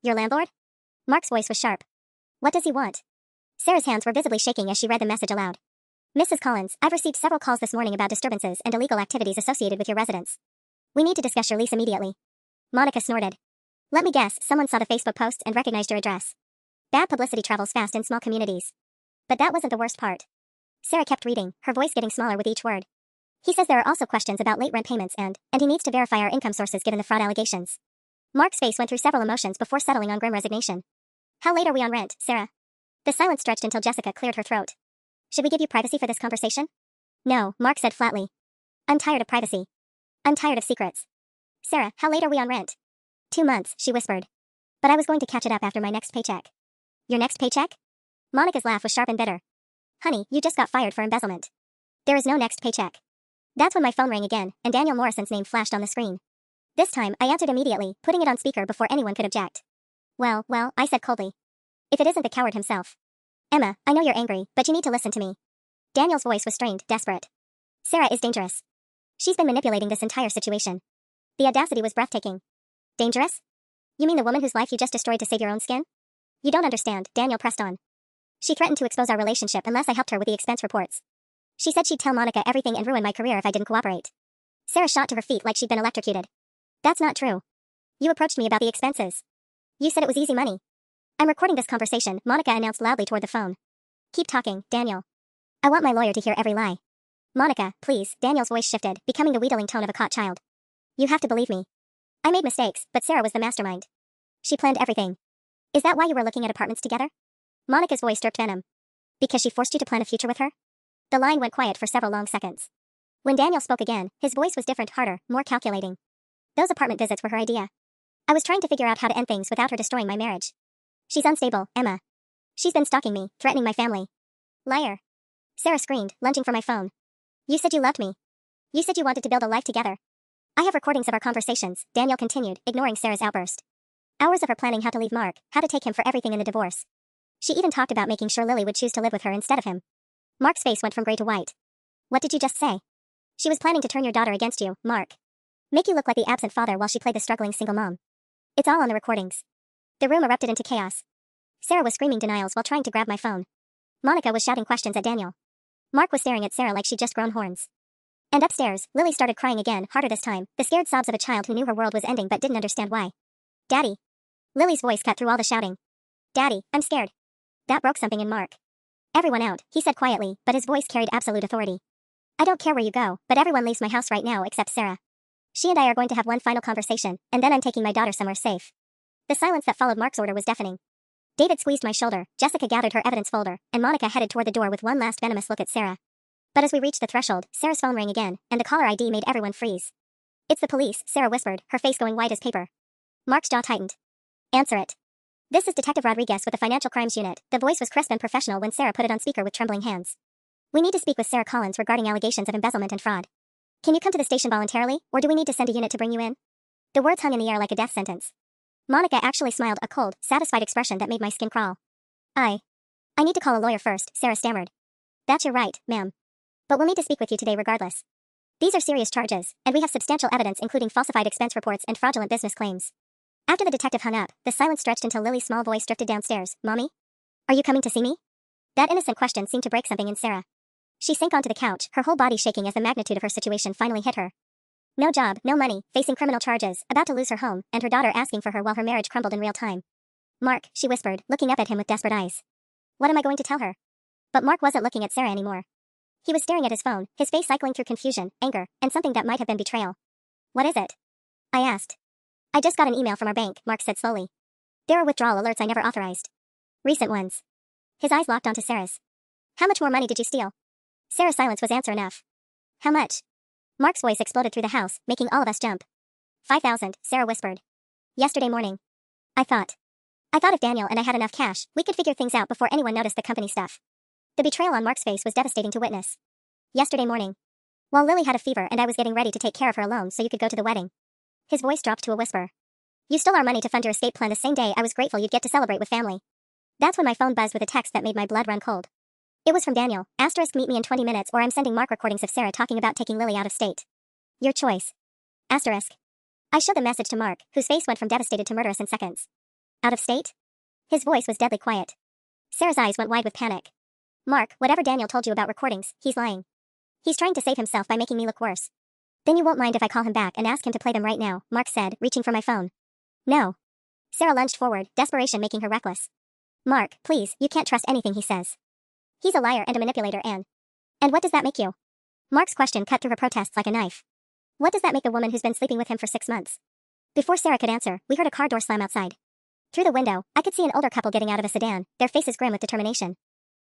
Your landlord? Mark's voice was sharp. What does he want? Sarah's hands were visibly shaking as she read the message aloud. Mrs. Collins, I've received several calls this morning about disturbances and illegal activities associated with your residence. We need to discuss your lease immediately. Monica snorted. Let me guess, someone saw the Facebook posts and recognized your address. Bad publicity travels fast in small communities. But that wasn't the worst part. Sarah kept reading, her voice getting smaller with each word. He says there are also questions about late rent payments and he needs to verify our income sources given the fraud allegations. Mark's face went through several emotions before settling on grim resignation. How late are we on rent, Sarah? The silence stretched until Jessica cleared her throat. Should we give you privacy for this conversation? No, Mark said flatly. I'm tired of privacy. I'm tired of secrets. Sarah, how late are we on rent? 2 months, she whispered. But I was going to catch it up after my next paycheck. Your next paycheck? Monica's laugh was sharp and bitter. Honey, you just got fired for embezzlement. There is no next paycheck. That's when my phone rang again, and Daniel Morrison's name flashed on the screen. This time, I answered immediately, putting it on speaker before anyone could object. Well, I said coldly. If it isn't the coward himself. Emma, I know you're angry, but you need to listen to me. Daniel's voice was strained, desperate. Sarah is dangerous. She's been manipulating this entire situation. The audacity was breathtaking. Dangerous? You mean the woman whose life you just destroyed to save your own skin? You don't understand, Daniel pressed on. She threatened to expose our relationship unless I helped her with the expense reports. She said she'd tell Monica everything and ruin my career if I didn't cooperate. Sarah shot to her feet like she'd been electrocuted. That's not true. You approached me about the expenses. You said it was easy money. I'm recording this conversation, Monica announced loudly toward the phone. Keep talking, Daniel. I want my lawyer to hear every lie. Monica, please, Daniel's voice shifted, becoming the wheedling tone of a caught child. You have to believe me. I made mistakes, but Sarah was the mastermind. She planned everything. Is that why you were looking at apartments together? Monica's voice dripped venom. Because she forced you to plan a future with her? The line went quiet for several long seconds. When Daniel spoke again, his voice was different, harder, more calculating. Those apartment visits were her idea. I was trying to figure out how to end things without her destroying my marriage. She's unstable, Emma. She's been stalking me, threatening my family. Liar. Sarah screamed, lunging for my phone. You said you loved me. You said you wanted to build a life together. I have recordings of our conversations, Daniel continued, ignoring Sarah's outburst. Hours of her planning how to leave Mark, how to take him for everything in the divorce. She even talked about making sure Lily would choose to live with her instead of him. Mark's face went from gray to white. What did you just say? She was planning to turn your daughter against you, Mark. Make you look like the absent father while she played the struggling single mom. It's all on the recordings. The room erupted into chaos. Sarah was screaming denials while trying to grab my phone. Monica was shouting questions at Daniel. Mark was staring at Sarah like she'd just grown horns. And upstairs, Lily started crying again, harder this time, the scared sobs of a child who knew her world was ending but didn't understand why. Daddy. Lily's voice cut through all the shouting. Daddy, I'm scared. That broke something in Mark. Everyone out, he said quietly, but his voice carried absolute authority. I don't care where you go, but everyone leaves my house right now except Sarah. She and I are going to have one final conversation, and then I'm taking my daughter somewhere safe. The silence that followed Mark's order was deafening. David squeezed my shoulder, Jessica gathered her evidence folder, and Monica headed toward the door with one last venomous look at Sarah. But as we reached the threshold, Sarah's phone rang again, and the caller ID made everyone freeze. It's the police, Sarah whispered, her face going white as paper. Mark's jaw tightened. Answer it. This is Detective Rodriguez with the Financial Crimes Unit. The voice was crisp and professional when Sarah put it on speaker with trembling hands. We need to speak with Sarah Collins regarding allegations of embezzlement and fraud. Can you come to the station voluntarily, or do we need to send a unit to bring you in? The words hung in the air like a death sentence. Monica actually smiled, a cold, satisfied expression that made my skin crawl. I need to call a lawyer first, Sarah stammered. That's your right, ma'am. But we'll need to speak with you today regardless. These are serious charges, and we have substantial evidence including falsified expense reports and fraudulent business claims. After the detective hung up, the silence stretched until Lily's small voice drifted downstairs. Mommy? Are you coming to see me? That innocent question seemed to break something in Sarah. She sank onto the couch, her whole body shaking as the magnitude of her situation finally hit her. No job, no money, facing criminal charges, about to lose her home, and her daughter asking for her while her marriage crumbled in real time. Mark, she whispered, looking up at him with desperate eyes. What am I going to tell her? But Mark wasn't looking at Sarah anymore. He was staring at his phone, his face cycling through confusion, anger, and something that might have been betrayal. What is it? I asked. I just got an email from our bank, Mark said slowly. There are withdrawal alerts I never authorized. Recent ones. His eyes locked onto Sarah's. How much more money did you steal? Sarah's silence was answer enough. How much? Mark's voice exploded through the house, making all of us jump. 5,000, Sarah whispered. Yesterday morning. I thought if Daniel and I had enough cash, we could figure things out before anyone noticed the company stuff. The betrayal on Mark's face was devastating to witness. Yesterday morning. While Lily had a fever and I was getting ready to take care of her alone so you could go to the wedding. His voice dropped to a whisper. You stole our money to fund your escape plan the same day I was grateful you'd get to celebrate with family. That's when my phone buzzed with a text that made my blood run cold. It was from Daniel. Meet me in 20 minutes or I'm sending Mark recordings of Sarah talking about taking Lily out of state. Your choice. I showed the message to Mark, whose face went from devastated to murderous in seconds. Out of state? His voice was deadly quiet. Sarah's eyes went wide with panic. Mark, whatever Daniel told you about recordings, he's lying. He's trying to save himself by making me look worse. Then you won't mind if I call him back and ask him to play them right now, Mark said, reaching for my phone. No. Sarah lunged forward, desperation making her reckless. Mark, please, you can't trust anything he says. He's a liar and a manipulator, Anne. And what does that make you? Mark's question cut through her protests like a knife. What does that make the woman who's been sleeping with him for 6 months? Before Sarah could answer, we heard a car door slam outside. Through the window, I could see an older couple getting out of a sedan, their faces grim with determination.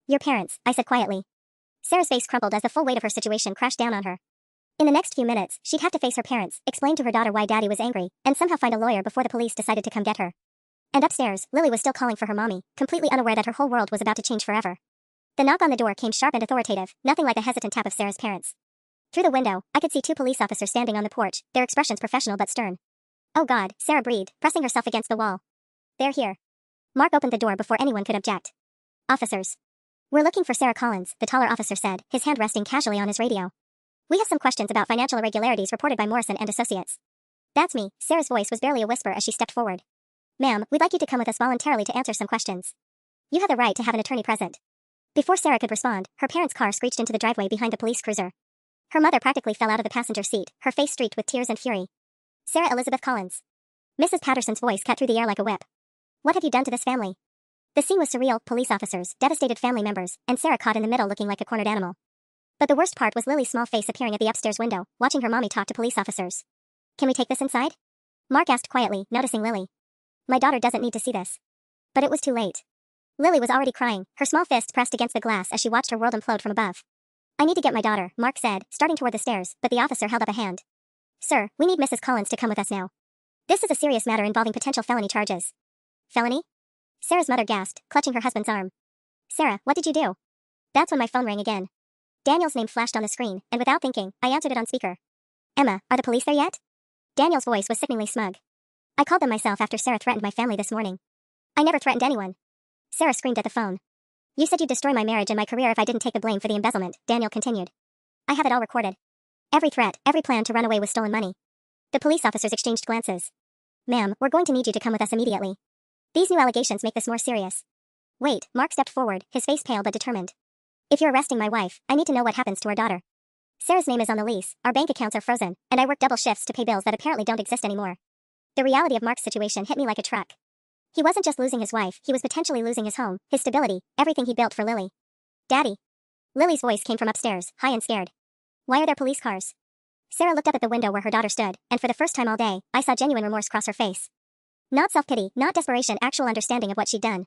Your parents, I said quietly. Sarah's face crumpled as the full weight of her situation crashed down on her. In the next few minutes, she'd have to face her parents, explain to her daughter why Daddy was angry, and somehow find a lawyer before the police decided to come get her. And upstairs, Lily was still calling for her mommy, completely unaware that her whole world was about to change forever. The knock on the door came sharp and authoritative, nothing like a hesitant tap of Sarah's parents. Through the window, I could see 2 police officers standing on the porch, their expressions professional but stern. Oh God, Sarah breathed, pressing herself against the wall. They're here. Mark opened the door before anyone could object. Officers. We're looking for Sarah Collins, the taller officer said, his hand resting casually on his radio. We have some questions about financial irregularities reported by Morrison and Associates. That's me, Sarah's voice was barely a whisper as she stepped forward. Ma'am, we'd like you to come with us voluntarily to answer some questions. You have the right to have an attorney present. Before Sarah could respond, her parents' car screeched into the driveway behind the police cruiser. Her mother practically fell out of the passenger seat, her face streaked with tears and fury. Sarah Elizabeth Collins. Mrs. Patterson's voice cut through the air like a whip. What have you done to this family? The scene was surreal, police officers, devastated family members, and Sarah caught in the middle looking like a cornered animal. But the worst part was Lily's small face appearing at the upstairs window, watching her mommy talk to police officers. Can we take this inside? Mark asked quietly, noticing Lily. My daughter doesn't need to see this. But it was too late. Lily was already crying, her small fists pressed against the glass as she watched her world implode from above. I need to get my daughter, Mark said, starting toward the stairs, but the officer held up a hand. Sir, we need Mrs. Collins to come with us now. This is a serious matter involving potential felony charges. Felony? Sarah's mother gasped, clutching her husband's arm. Sarah, what did you do? That's when my phone rang again. Daniel's name flashed on the screen, and without thinking, I answered it on speaker. Emma, are the police there yet? Daniel's voice was sickeningly smug. I called them myself after Sarah threatened my family this morning. I never threatened anyone. Sarah screamed at the phone. You said you'd destroy my marriage and my career if I didn't take the blame for the embezzlement, Daniel continued. I have it all recorded. Every threat, every plan to run away with stolen money. The police officers exchanged glances. Ma'am, we're going to need you to come with us immediately. These new allegations make this more serious. Wait, Mark stepped forward, his face pale but determined. If you're arresting my wife, I need to know what happens to our daughter. Sarah's name is on the lease, our bank accounts are frozen, and I work double shifts to pay bills that apparently don't exist anymore. The reality of Mark's situation hit me like a truck. He wasn't just losing his wife, he was potentially losing his home, his stability, everything he built for Lily. Daddy. Lily's voice came from upstairs, high and scared. Why are there police cars? Sarah looked up at the window where her daughter stood, and for the first time all day, I saw genuine remorse cross her face. Not self-pity, not desperation, actual understanding of what she'd done.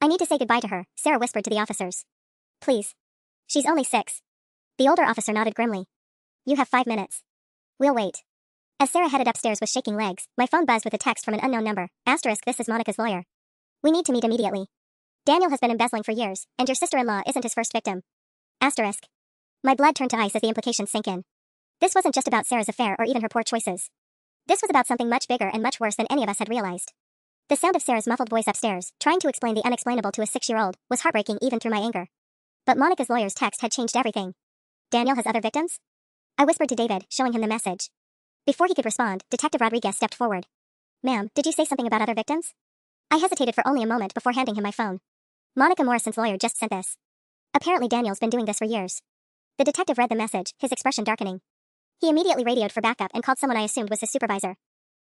I need to say goodbye to her, Sarah whispered to the officers. Please. She's only 6. The older officer nodded grimly. You have 5 minutes. We'll wait. As Sarah headed upstairs with shaking legs, my phone buzzed with a text from an unknown number. Asterisk, this is Monica's lawyer. We need to meet immediately. Daniel has been embezzling for years, and your sister-in-law isn't his first victim. Asterisk. My blood turned to ice as the implications sank in. This wasn't just about Sarah's affair or even her poor choices. This was about something much bigger and much worse than any of us had realized. The sound of Sarah's muffled voice upstairs, trying to explain the unexplainable to a 6-year-old, was heartbreaking even through my anger. But Monica's lawyer's text had changed everything. Daniel has other victims? I whispered to David, showing him the message. Before he could respond, Detective Rodriguez stepped forward. Ma'am, did you say something about other victims? I hesitated for only a moment before handing him my phone. Monica Morrison's lawyer just sent this. Apparently Daniel's been doing this for years. The detective read the message, his expression darkening. He immediately radioed for backup and called someone I assumed was his supervisor.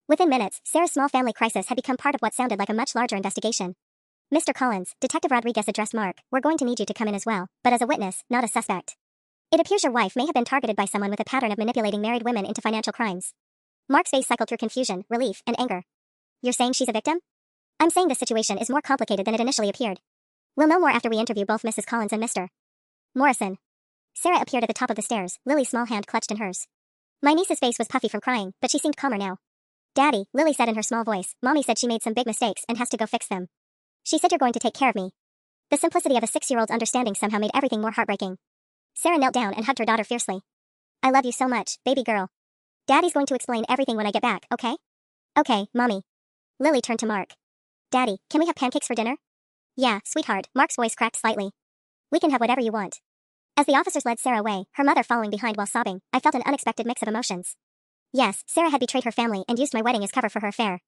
Within minutes, Sarah's small family crisis had become part of what sounded like a much larger investigation. Mr. Collins, Detective Rodriguez addressed Mark, we're going to need you to come in as well, but as a witness, not a suspect. It appears your wife may have been targeted by someone with a pattern of manipulating married women into financial crimes. Mark's face cycled through confusion, relief, and anger. You're saying she's a victim? I'm saying this situation is more complicated than it initially appeared. We'll know more after we interview both Mrs. Collins and Mr. Morrison. Sarah appeared at the top of the stairs, Lily's small hand clutched in hers. My niece's face was puffy from crying, but she seemed calmer now. Daddy, Lily said in her small voice, Mommy said she made some big mistakes and has to go fix them. She said you're going to take care of me. The simplicity of a 6-year-old's understanding somehow made everything more heartbreaking. Sarah knelt down and hugged her daughter fiercely. I love you so much, baby girl. Daddy's going to explain everything when I get back, okay? Okay, Mommy. Lily turned to Mark. Daddy, can we have pancakes for dinner? Yeah, sweetheart, Mark's voice cracked slightly. We can have whatever you want. As the officers led Sarah away, her mother following behind while sobbing, I felt an unexpected mix of emotions. Yes, Sarah had betrayed her family and used my wedding as cover for her affair.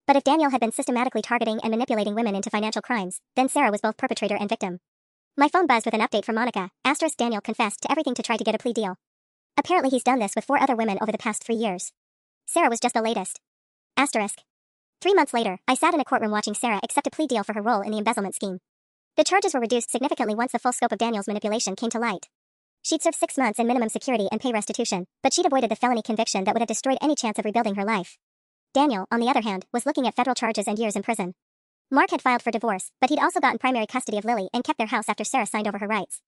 But if Daniel had been systematically targeting and manipulating women into financial crimes, then Sarah was both perpetrator and victim. My phone buzzed with an update from Monica. Asterisk, Daniel confessed to everything to try to get a plea deal. Apparently he's done this with 4 other women over the past 3 years. Sarah was just the latest. Asterisk. 3 months later, I sat in a courtroom watching Sarah accept a plea deal for her role in the embezzlement scheme. The charges were reduced significantly once the full scope of Daniel's manipulation came to light. She'd serve 6 months in minimum security and pay restitution, but she'd avoided the felony conviction that would have destroyed any chance of rebuilding her life. Daniel, on the other hand, was looking at federal charges and years in prison. Mark had filed for divorce, but he'd also gotten primary custody of Lily and kept their house after Sarah signed over her rights.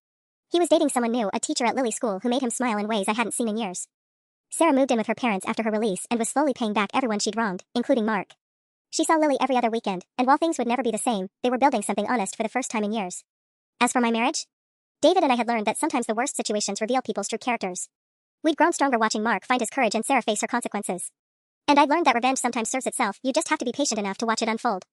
He was dating someone new, a teacher at Lily's school who made him smile in ways I hadn't seen in years. Sarah moved in with her parents after her release and was slowly paying back everyone she'd wronged, including Mark. She saw Lily every other weekend, and while things would never be the same, they were building something honest for the first time in years. As for my marriage? David and I had learned that sometimes the worst situations reveal people's true characters. We'd grown stronger watching Mark find his courage and Sarah face her consequences. And I'd learned that revenge sometimes serves itself, you just have to be patient enough to watch it unfold.